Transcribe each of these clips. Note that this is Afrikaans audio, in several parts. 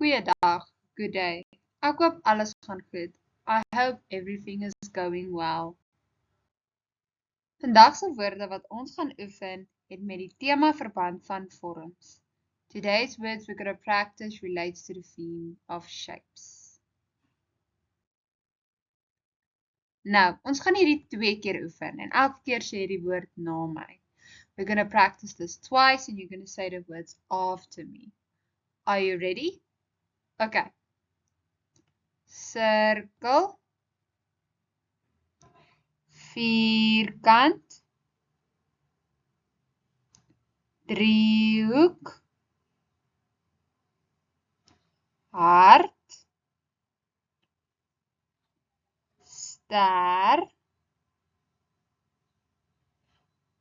Goeiedag, good day. Ek hoop alles gaan goed. I hope everything is going well. Vandag se woorde wat ons gaan oefen, het met die tema verband van vorms. Today's words we're going to practice relates to the theme of shapes. Nou, ons gaan hierdie 2 keer oefen en elke keer sê jy die woord na my. We're going to practice this twice and you're going to say the words after me. Are you ready? Okay. Cirkel, vierkant, driehoek, hart, ster,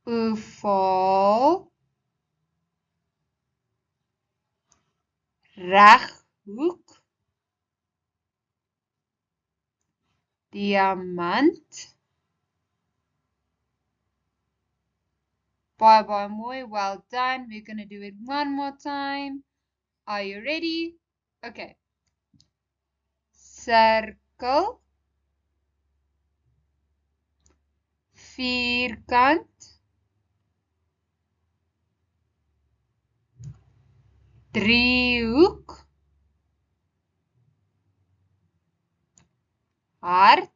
oval, reghoek, diamant. Baie mooi, well done. We're going to do it one more time. Are you ready? Okay. Cirkel, vierkant, driehoek, hart,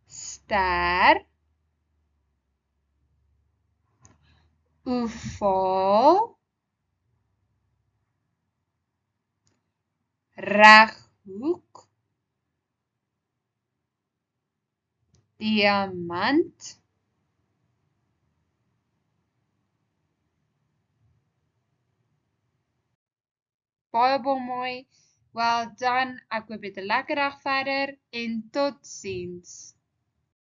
ster, oval, reghoek, diamant, baie mooi, well done, ek hoop jy het 'n lekker dag verder en totsiens.